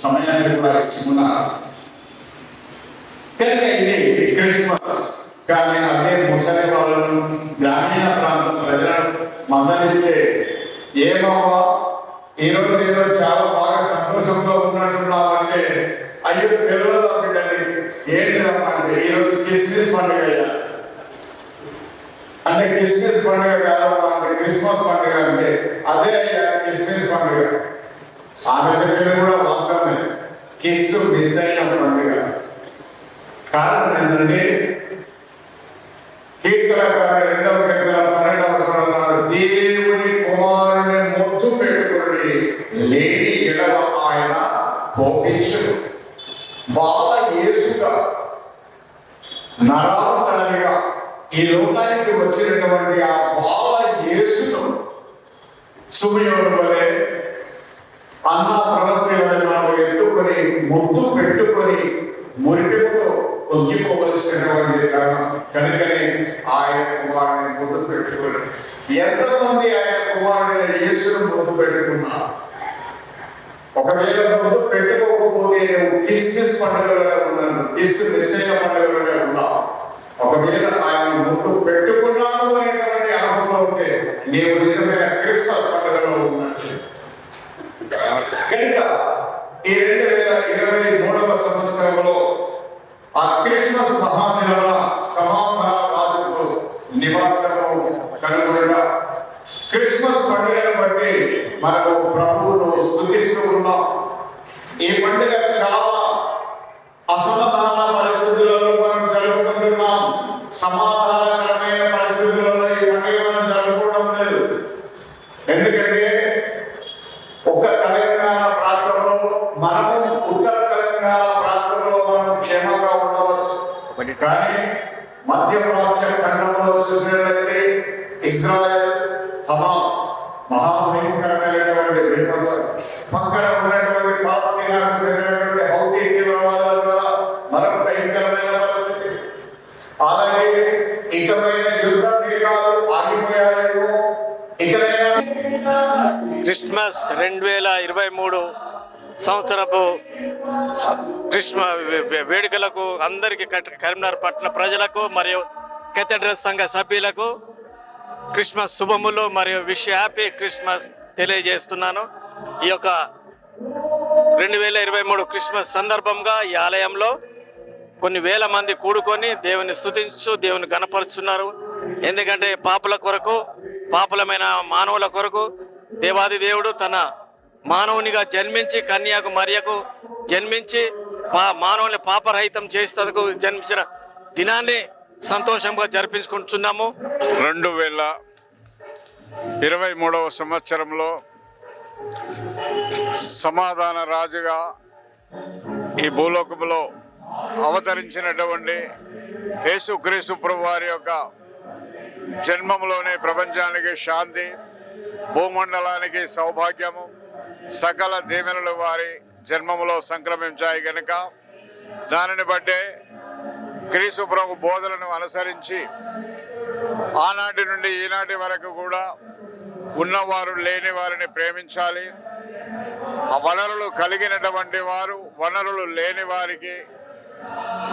సమయాన్ని కూడా ఇచ్చుకున్నారు. కనుక ఇది క్రిస్మస్ కానీ అదే ముసలి వాళ్ళను గ్రామీణ ప్రాంతం ప్రజలను మందలిస్తే ఏమవ్వా ఈరోజు ఏదో చాలా బాగా సంతోషంగా ఉన్నట్టున్నామంటే అయ్యో తెలియదు బిడ్డని ఏంటిదమ్మా అంటే ఈరోజు క్రిస్మస్ పండుగ అయ్యా అంటే క్రిస్మస్ పండుగ కాదమ్మా అంటే క్రిస్మస్ పండుగ అంటే అదే అయ్యా క్రిస్మస్ పండుగ. ఆమె పేరు కూడా వాస్తవమే, కిస్ మిస్ అయిన పండుగ. కారణం ఏంటంటే కీర్తనకారుడు 2వ కీర్తన 12వ వచనంలో దేవుని కుమారుని ముద్దు పెట్టుకుని లేని ఎడల ఆయన కోపించు. బాల యేసుగా నరావతారిగా ఈ లోకానికి వచ్చినటువంటి ఆ బాల యేసును సుమయోను వలె అన్న ప్రవక్త మనం ఎత్తుకొని ముద్దు పెట్టుకొని మురిపెతో తొంగిపోవలసినటువంటి కారణం కనుకనే ఆయన కుమారుని ముద్దు పెట్టుకుని ఎంతమంది ఆయన కుమారుడైన యేసును ముద్దు పెట్టుకున్నారు. ఒకవేళ ముద్దు పెట్టుకోకపోతే క్రిస్మస్ పండుగలోనే ఉన్నాను, కిస్ నిశ్చయ పండుగలోనే ఉన్నావు. ఒకవేళ ఆయన ముద్దు పెట్టుకున్నాను అనేటువంటి అనుభవం ఉంటే నీవు నిజమైన క్రిస్మస్ పండుగలో ఉన్నట్లే. కనుక ఈ 2023వ సంవత్సరంలో ఆ క్రిస్మస్ మహాదినాల సమాధాన రాజుకు నివాసము కనుగొనగా క్రిస్మస్ పండుగను బట్టి మనకు ప్రభువును స్తుతిస్తూ ఉన్నాం. ఈ పండుగ చాలా అసమాధాన పరిస్థితులలో మనం జరుపుకుంటున్నాం. సమాధానకరమైన పరిస్థితులలో ఈ పండుగ మనం జరుపుకోవడం లేదు. ఎందుకంటే ఒక తెలంగాణ ప్రాంతంలో మనము ఉత్తర తెలంగాణ ప్రాంతంలో మనం క్షేమంగా ఉండవచ్చు. కానీ మధ్యప్రాచ్య ఖండంలో చూసినట్లయితే ఇజ్రాయెల్ హమాస్ మహాభయంకరమైనటువంటి విపత్సం, పక్కన ఉన్నటువంటి పాలస్తీనాకు చెందినటువంటి హౌతీ తీవ్రవాదుల ద్వారా మరొక భయంకరమైన పరిస్థితి. అలాగే ఇకమైన యుద్ధ వేగాలు ఆగిపోయాయేమో. ఇకనైనా క్రిస్మస్ 2023 సంవత్సరపు క్రిస్మస్ వేడుకలకు అందరికీ కరీంనగర్ పట్టణ ప్రజలకు మరియు కేథడ్రల్ సంఘ సభ్యులకు క్రిస్మస్ శుభములు మరియు విష్ హ్యాపీ క్రిస్మస్ తెలియజేస్తున్నాను. ఈ యొక్క 2023 క్రిస్మస్ సందర్భంగా ఈ ఆలయంలో కొన్ని వేల మంది కూడుకొని దేవుని స్తుతించు దేవుని గణపరుచున్నారు. ఎందుకంటే పాపుల కొరకు, పాపులమైన మానవుల కొరకు దేవాది దేవుడు తన మానవునిగా జన్మించి కన్యాకు మరియకు జన్మించి మానవుని పాపరహితం చేసేందుకు జన్మించిన దినాన్ని సంతోషంగా జరిపించుకుంటున్నాము. 2023వ సంవత్సరంలో సమాధాన రాజుగా ఈ భూలోకంలో అవతరించినటువంటి యేసుక్రీస్తు ప్రభు వారి యొక్క జన్మంలోనే ప్రపంచానికి శాంతి, భూమండలానికి సౌభాగ్యము, సకల దీవెనలు వారి జన్మములో సంక్రమించాయి కనుక దానిని బట్టే క్రీస్తు ప్రభు బోధనను అనుసరించి ఆనాటి నుండి ఈనాటి వరకు కూడా ఉన్నవారు లేని వారిని ప్రేమించాలి. వనరులు కలిగినటువంటి వారు వనరులు లేని వారికి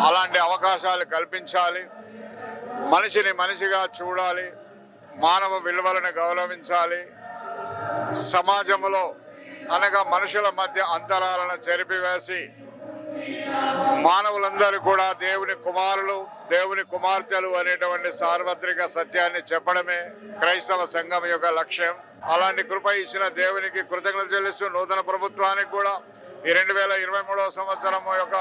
అలాంటి అవకాశాలు కల్పించాలి. మనిషిని మనిషిగా చూడాలి, మానవ విలువలను గౌరవించాలి. సమాజంలో అనగా మనుషుల మధ్య అంతరాలను చెరిపివేసి మానవులందరూ కూడా దేవుని కుమారులు, దేవుని కుమార్తెలు అనేటువంటి సార్వత్రిక సత్యాన్ని చెప్పడమే క్రైస్తవ సంఘం యొక్క లక్ష్యం. అలాంటి కృప ఇచ్చిన దేవునికి కృతజ్ఞతలు చెల్లిస్తూ నూతన ప్రభుత్వానికి కూడా ఈ 2023వ సంవత్సరం యొక్క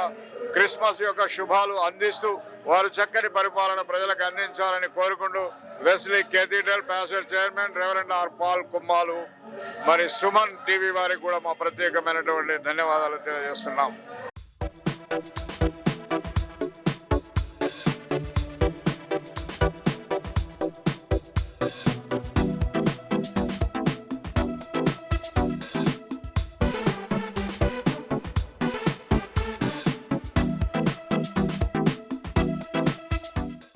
క్రిస్మస్ యొక్క శుభాలు అందిస్తూ వారు చక్కని పరిపాలన ప్రజలకు అందించాలని కోరుకుంటూ Wesley cathedral pastor chairman reverend R Paul కుమ్మాలు మరి సుమన్ టీవీ వారికి కూడా మా ప్రత్యేకమైనటువంటి ధన్యవాదాలు తెలియజేస్తున్నాం.